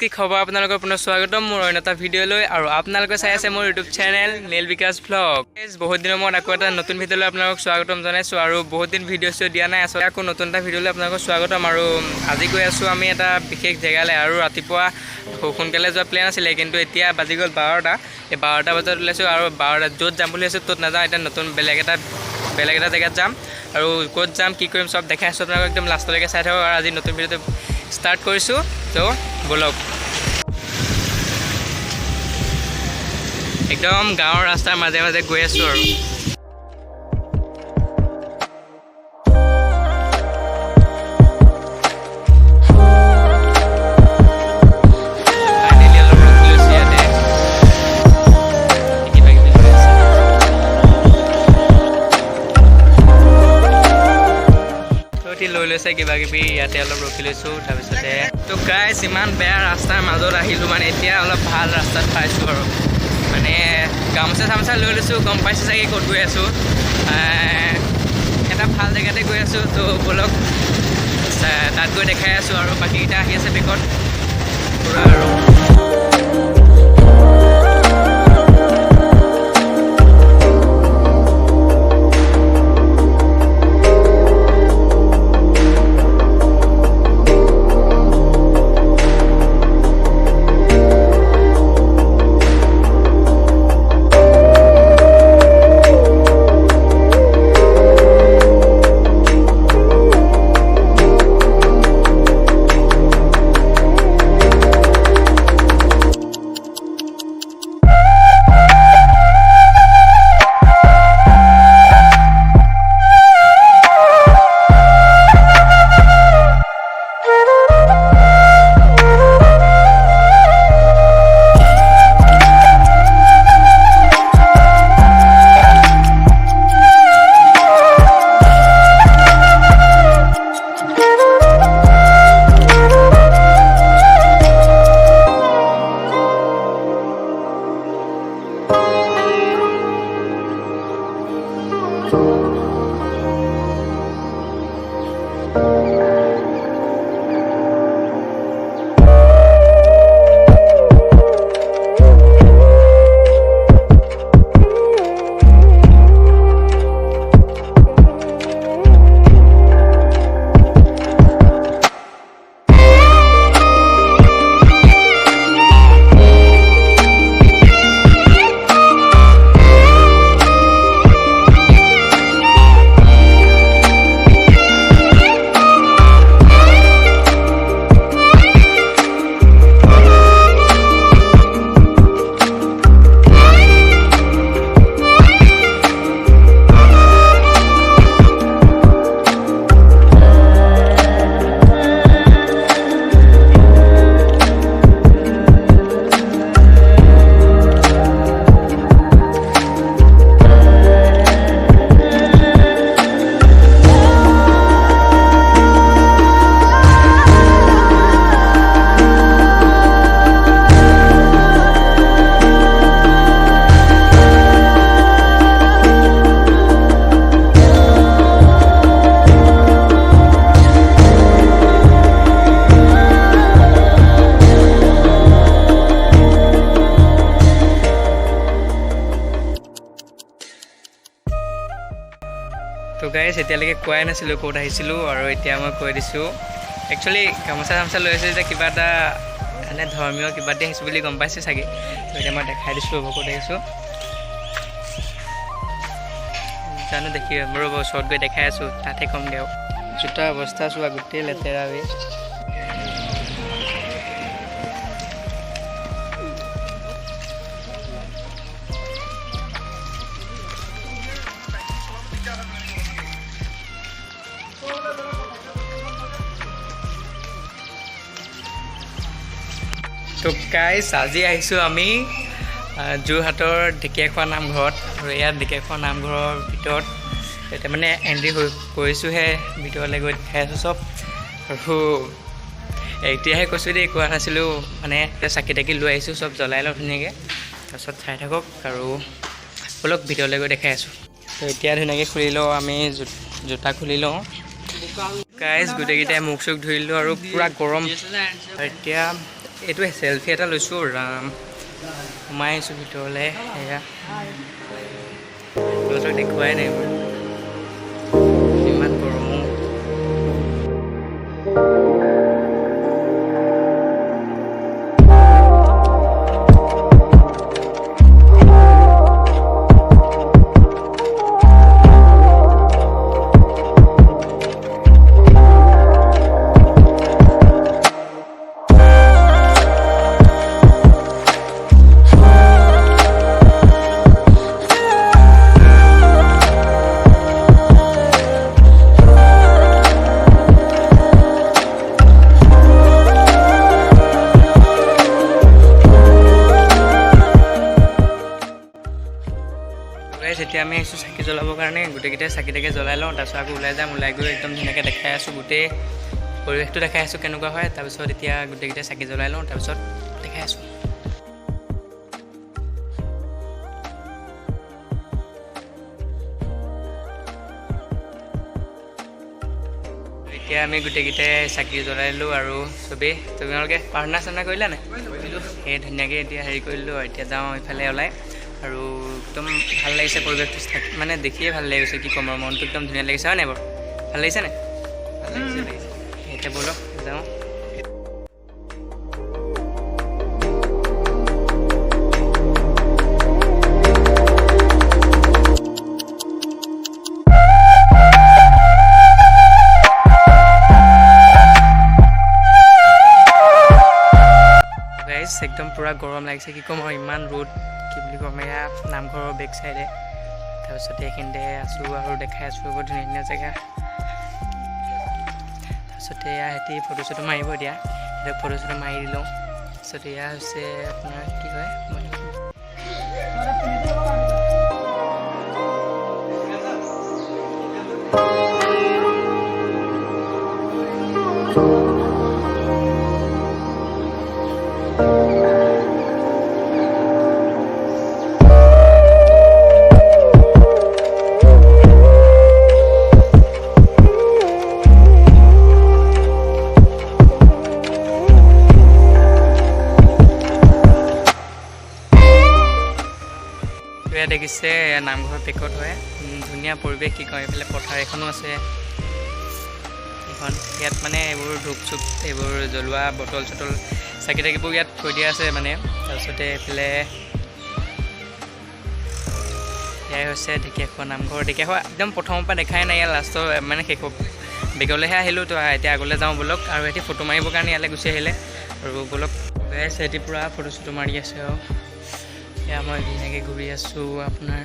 কি খবৰ আপোনালোকৰ পুনৰ স্বাগতম মোৰ অন্য এটা ভিডিঅ'লৈ আৰু আপোনালোকে চাই আছে মোৰ ইউটিউব চেনেল নীল বিকাশ ভ্লগ। বহুত দিনৰ মূৰত আকৌ এটা নতুন ভিডিঅ'লৈ আপোনালোকক স্বাগতম জনাইছোঁ আৰু বহুত দিন ভিডিঅ' দিয়া নাই আচলতে আকৌ নতুন এটা ভিডিঅ'লৈ আপোনালোকক স্বাগতম। আৰু আজি গৈ আছোঁ আমি এটা বিশেষ জেগালৈ আৰু ৰাতিপুৱা সোনকালে যোৱা প্লেন আছিলে কিন্তু এতিয়া বাজি গ'ল 12টা। এই 12টা বজাত ওলাইছোঁ আৰু 12টা য'ত যাম বুলি আছোঁ ত'ত নাযাওঁ, এতিয়া নতুন বেলেগ এটা জেগাত যাম আৰু ক'ত যাম কি কৰিম চব দেখাই আছোঁ আপোনালোকক, একদম লাষ্টলৈকে চাই থাকক। আৰু আজি নতুন ভিডিঅ'টো ষ্টাৰ্ট কৰিছোঁ, তো ব'লক। একদম গাঁৱৰ ৰাস্তাৰ মাজে মাজে গৈ আছোঁ আৰু লৈ লৈছে কিবা কিবি, ইয়াতে অলপ ৰখি লৈছোঁ। তাৰপিছতে তো গাইছ ইমান বেয়া ৰাস্তাৰ মাজত আহিলোঁ, মানে এতিয়া অলপ ভাল ৰাস্তাত পাইছোঁ আৰু মানে গামোচা চামোচা লৈ লৈছোঁ, গম পাইছোঁ চাগে ক'ত গৈ আছোঁ, এটা ভাল জেগাতে গৈ আছোঁ। তো ব'লক তাত গৈ দেখাই আছোঁ আৰু বাকীকেইটা আহি আছে বেগত পুৰা আৰু তো গাইছ এতিয়ালৈকে কোৱাই নাছিলোঁ ক'ত আহিছিলোঁ আৰু এতিয়া মই কৈ দিছোঁ। একচুৱেলি গামোচা চামোচা লৈ আহিছোঁ যে কিবা এটা মানে ধৰ্মীয় কিবা দি আহিছোঁ বুলি গম পাইছে চাগে, তো এতিয়া মই দেখাই দিছোঁ ৰ'ব ক'ত আহিছোঁ জানো দেখি মোৰ ওচৰত গৈ দেখাই আছোঁ, তাতে কম দিয়ক। জোতা অৱস্থা চোৱা গোটেই লেতেৰা বে। তো গাইছ আজি আহিছোঁ আমি যোৰহাটৰ ঢেকীয়াখোৱা নামঘৰত, আৰু ইয়াত ঢেকীয়াখোৱা নামঘৰৰ ভিতৰত এতিয়া মানে এণ্ট্ৰি কৰিছোঁহে, ভিতৰলৈ গৈ দেখাই আছোঁ চব। আৰু এতিয়াহে কৈছোঁ দেই, কোৱা নাছিলোঁ মানে চাকি তাকি লৈ আহিছোঁ, চব জ্বলাই লওঁ ধুনীয়াকৈ, তাৰপিছত চাই থাকক আৰু ব'লক ভিতৰলৈ গৈ দেখাই আছোঁ। তো এতিয়া ধুনীয়াকৈ খুলি লওঁ, আমি জোতা খুলি লওঁ। গাইজ গোটেইকেইটাই মুখ চুখ ধুই দিলোঁ আৰু পূৰা গৰম। এতিয়া এইটো চেলফি এটা লৈছোঁ ৰাম সোমাই আহিছোঁ ভিতৰলৈ এয়া তোমালোকক দেখুৱাই নাই মই ইমান গৰমো এতিয়া আমি আহিছোঁ চাকি জ্বলাবৰ কাৰণে গোটেইকেইটাই চাকিটাকে জ্বলাই লওঁ তাৰপিছত আকৌ ওলাই যাম ওলাই গৈ একদম ধুনীয়াকৈ দেখাই আছোঁ গোটেই পৰিৱেশটো দেখাই আছোঁ কেনেকুৱা হয় তাৰপিছত এতিয়া গোটেইকেইটাই চাকি জ্বলাই লওঁ তাৰপিছত দেখাই আছোঁ এতিয়া আমি গোটেইকেইটাই চাকি জ্বলাইলোঁ আৰু চবেই তোমালোকে প্ৰাৰ্থনা চাৰ্থনা কৰিলা নাই সেই ধুনীয়াকৈ এতিয়া হেৰি কৰিলোঁ আৰু এতিয়া যাওঁ এইফালে ওলাই আৰু একদম ভাল লাগিছে পৰিৱেশটো থাকি মানে দেখিয়ে ভাল লাগিছে কি ক'ম আৰু মনটো একদম ধুনীয়া লাগিছে হয় নাই বাৰু ভাল লাগিছে নাই এতিয়া ব'লক যাওঁ একদম পূৰা গৰম লাগিছে কি ক'ম আৰু ইমান ৰ'দ কি বুলি ক'ম এয়া নামঘৰৰ বেক চাইডে তাৰপিছতে এইখিনিতে আছোঁ আৰু দেখাই আছোঁ বহুত ধুনীয়া ধুনীয়া জেগা তাৰপিছতে এয়া সিহঁতি ফটো চটো মাৰিব দিয়া এতিয়া ফটো চটো মাৰি দিলোঁ তাৰপিছতে এয়া হৈছে আপোনাৰ কি হয় দেখিছে নামঘৰ পেকত হয় ধুনীয়া পৰিৱেশ কি কয় এইফালে পথাৰ এখনো আছে এখন ইয়াত মানে এইবোৰ ধূপ চুপ এইবোৰ জ্বলোৱা বটল চটল চাকি তাকিবোৰ ইয়াত থৈ দিয়া আছে মানে তাৰপিছতে এইফালে এয়াই হৈছে ঢেকীয়াখোৱা নামঘৰ ঢেকীয়াখোৱা একদম প্ৰথমৰ পৰা দেখাই নাই ইয়াত লাষ্টৰ মানে শেষ বেগলৈহে আহিলোঁ তো এতিয়া আগলৈ যাওঁ ব'লক আৰু সিহঁতি ফটো মাৰিবৰ কাৰণে ইয়ালৈ গুচি আহিলে আৰু ব'লক সিহঁতি পূৰা ফটো চটো মাৰি আছে আৰু এয়া মই ধুনীয়াকৈ ঘূৰি আছোঁ আপোনাৰ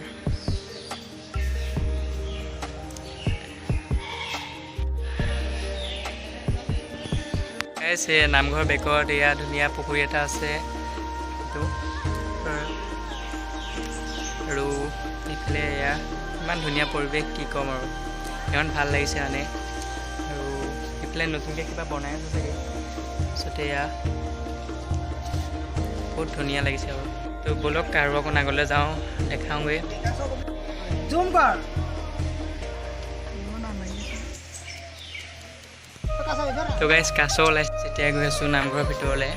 নামঘৰ বেকত এয়া ধুনীয়া পুখুৰী এটা আছে এইটো আৰু এইফালে এয়া ইমান ধুনীয়া পৰিৱেশ কি ক'ম আৰু ইমান ভাল লাগিছে মানে আৰু এইফালে নতুনকৈ কিবা বনাই আছে চাগে তাৰপিছতে এয়া বহুত ধুনীয়া লাগিছে আৰু তো ব'লক আৰু অকণ আগলৈ যাওঁ দেখাওঁগৈ তো গাইজ কাছ ওলাইছে যেতিয়া গৈ আছোঁ নামঘৰৰ ভিতৰলৈ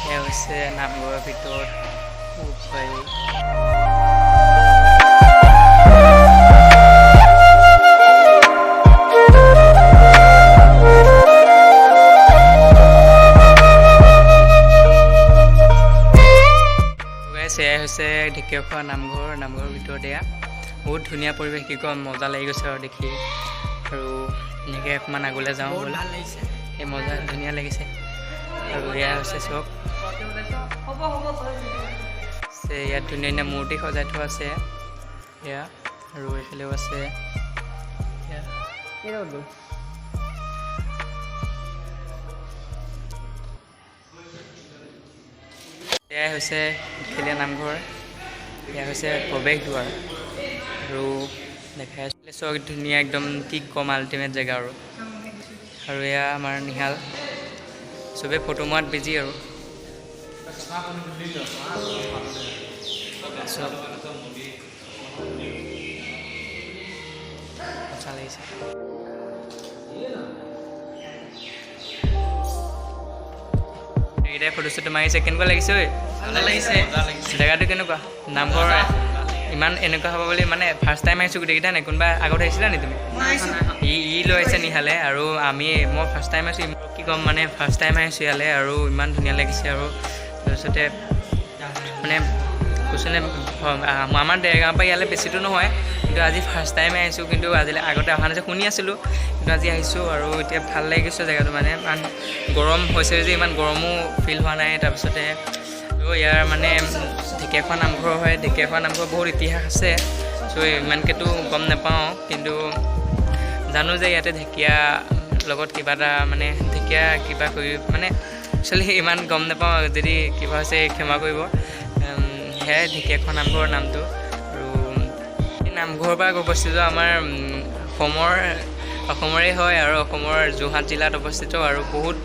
এয়া হৈছে নামঘৰৰ ভিতৰত এয়াই হৈছে ঢেকীয়াখোৱা নামঘৰৰ ভিতৰত এয়া বহুত ধুনীয়া পৰিৱেশ কি ক'ম মজা লাগি গৈছে আৰু দেখি আৰু এনেকৈ অকণমান আগলৈ যাওঁ ভাল লাগিছে সেই মজা ধুনীয়া লাগিছে আৰু এয়া হৈছে চব ইয়াত ধুনীয়া ধুনীয়া মূৰ্তি সজাই থোৱা আছে এয়া আৰু এইফালেও আছে এয়াই হৈছে খেলীয়া নামঘৰ এয়া হৈছে প্ৰৱেশ দুৱাৰ আৰু দেখাই আছিলে চব ধুনীয়া একদম কি কম আল্টিমেট জেগা আৰু এয়া আমাৰ নিহাল চবেই ফটো মৰাত বিজি আৰু মজা লাগিছে। এইকেইটাই ফটো চটো মাৰিছে, কেনেকুৱা লাগিছে ঐ? ভাল লাগিছে। জেগাটো কেনেকুৱা? নামঘৰ ইমান এনেকুৱা হ'ব বুলি মানে ফাৰ্ষ্ট টাইম আহিছোঁ গোটেইকেইটা নাই, কোনোবা আগত আহিছিলা নি তুমি? ই লৈ আহিছে নিহালে আৰু মই ফাৰ্ষ্ট টাইম আহিছোঁ, কি ক'ম মানে ফাৰ্ষ্ট টাইম আহিছোঁ ইয়ালৈ আৰু ইমান ধুনীয়া লাগিছে। আৰু তাৰপিছতে মানে কৈছোনে আমাৰ দেৰগাঁৱৰ পৰা ইয়ালৈ বেছিটো নহয়, কিন্তু আজি ফাৰ্ষ্ট টাইম আহিছোঁ। কিন্তু আজিলৈ আগতে অহা নাছিল, শুনি আছিলোঁ, কিন্তু আজি আহিছোঁ আৰু এতিয়া ভাল লাগিছে জেগাটো। মানে ইমান গৰম হৈছে যে ইমান গৰমো ফিল হোৱা নাই। তাৰপিছতে ইয়াৰ মানে ঢেকীয়াখোৱা নামঘৰ হয়, ঢেকীয়াখোৱা নামঘৰ বহুত ইতিহাস আছে। চ' ইমানকেতো গম নাপাওঁ, কিন্তু জানো যে ইয়াতে ঢেকীয়া লগত কিবা এটা মানে ঢেকীয়া কিবা কৰি মানে একচুৱেলি ইমান গম নাপাওঁ, যদি কিবা হৈছে ক্ষমা কৰিব। সেয়াই ঢেকীয়াখোৱা নামঘৰৰ নামটো। আৰু এই নামঘৰৰ পৰা অৱস্থিত আমাৰ অসমৰে হয় আৰু অসমৰ যোৰহাট জিলাত অৱস্থিত আৰু বহুত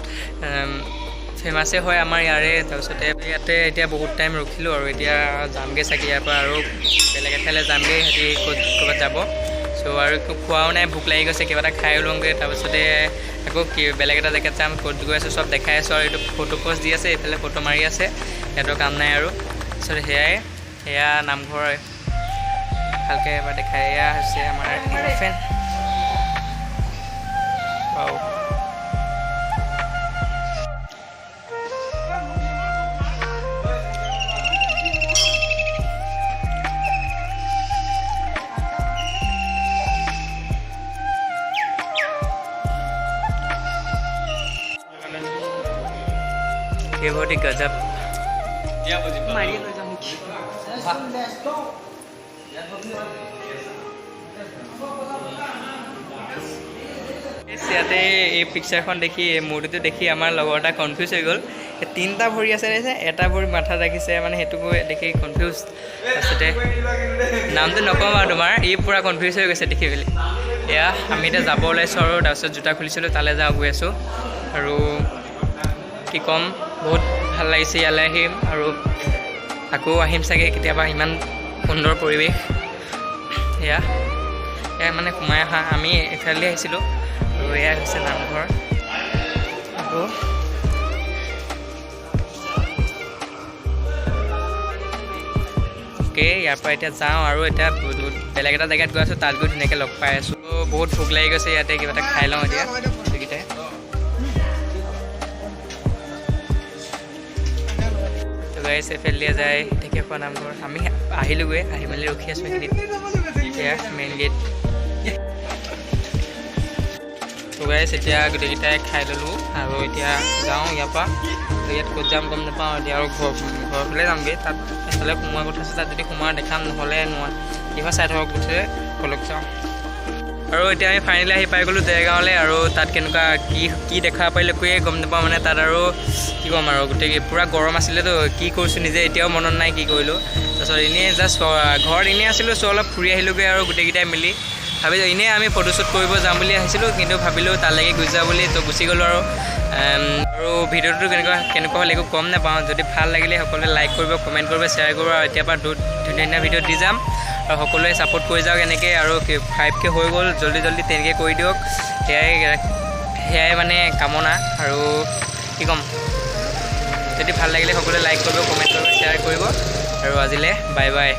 ফেমাছে হয় আমাৰ ইয়াৰে। তাৰপিছতে ইয়াতে এতিয়া বহুত টাইম ৰখিলোঁ আৰু এতিয়া যামগৈ চাগে ইয়াৰ পৰা আৰু বেলেগ এঠাইলৈ যামগৈ, সিহঁতি ক'ৰবাত যাব। চ' আৰু একো খোৱাও নাই, ভোক লাগি গৈছে, কিবা এটা খাই লওঁগৈ। তাৰপিছতে আকৌ বেলেগ এটা জেগাত যাম, ক'ত গৈ আছোঁ চব দেখাই আছোঁ। আৰু এইটো ফটো প'ষ্ট দি আছে, এইফালে ফটো মাৰি আছে, সিহঁতৰ কাম নাই আৰু। তাৰপিছত সেয়া নামঘৰ ভালকৈ এবাৰ দেখাই। এয়া হৈছে আমাৰ ফেন। ये बहुत ही गजब। ইয়াতে এই পিকচাৰখন দেখি এই মূৰ্তিটো দেখি আমাৰ লগৰ এটা কনফিউজ হৈ গ'ল। তিনিটা ভৰি আছে, এটা ভৰি মাথাত ৰাখিছে, মানে সেইটো দেখি কনফিউজ। তাৰপিছতে নামটো নকওঁ আৰু তোমাৰ, ই পূৰা কনফিউজ হৈ গৈছে দেখি পেলি। এয়া আমি এতিয়া যাব ওলাইছোঁ আৰু তাৰপিছত জোতা খুলিছিলোঁ, তালৈ গৈ আছোঁ। আৰু কি ক'ম, বহুত ভাল লাগিছে ইয়ালৈ আহিম আৰু আকৌ আহিম চাগে কেতিয়াবা। ইমান সুন্দৰ পৰিৱেশ। এয়া মানে সোমাই অহা, আমি এইফালে আহিছিলোঁ আৰু এয়া হৈছে নামঘৰ। আৰু ইয়াৰ পৰা এতিয়া যাওঁ আৰু এতিয়া বেলেগ এটা জেগাত গৈ আছোঁ, তাত গৈ ধুনীয়াকৈ লগ পাই আছোঁ। বহুত ভোক লাগি গৈছে, ইয়াতে কিবা এটা খাই লওঁ এতিয়া গোটেইকেইটাই। গাইছ এইফালে দিয়ে যায় ঢেকীয়াখোৱা নামঘৰ। আমি আহিলোঁগৈ, আহি মেলি ৰখি আছোঁ এইখিনিত। এতিয়া মেইন গেট। তো গাইছ এতিয়া গোটেইকেইটাই খাই ল'লোঁ আৰু এতিয়া যাওঁ ইয়াৰ পৰা। ইয়াত ক'ত যাম গম নাপাওঁ এতিয়া, আৰু ঘৰৰ ফালে যামগৈ। তাত এফালে সোমোৱাৰ কথা আছে, তাত যদি সোমোৱা দেখাম, নহ'লে কিবা চাই থাকক গোটেই কলক যাওঁ। আৰু এতিয়া আমি ফাইনেলি আহি পাই গ'লোঁ দেৰগাঁৱলৈ। আৰু তাত কেনেকুৱা কি দেখা পাইলোঁ একোৱে গম নাপাওঁ, মানে তাত আৰু কি ক'ম আৰু গোটেই পূৰা গৰম আছিলেতো, কি কৰিছোঁ নিজে এতিয়াও মনত নাই কি কৰিলোঁ। তাৰপিছত এনেই জাষ্ট ঘৰত এনেই আছিলোঁ, চ' অলপ ফুৰি আহিলোঁগৈ আৰু গোটেইকেইটাই মিলি। ভাবিছোঁ এনেই আমি ফটোশ্বুট কৰিব যাম বুলি আহিছিলোঁ, কিন্তু ভাবিলোঁ তালৈকে গুচি যাওঁ বুলি, তো গুচি গ'লোঁ আৰু ভিডিঅ'টো কেনেকুৱা হ'ল একো গম নাপাওঁ। যদি ভাল লাগিলে সকলোৱে লাইক কৰিব, কমেণ্ট কৰিব, শ্বেয়াৰ কৰিব। আৰু এতিয়াৰ পৰা ধুনীয়া ভিডিঅ' দি যাম আৰু সকলোৱে ছাপোৰ্ট কৰি যাওক এনেকৈ। আৰু 5K হৈ গ'ল, জল্দি 10K কৰি দিয়ক, সেয়াই মানে কামনা। আৰু কি ক'ম, যদি ভাল লাগিলে সকলোৱে লাইক কৰিব, কমেণ্ট কৰিব, শ্বেয়াৰ কৰিব। আৰু আজিলৈ বাই বাই।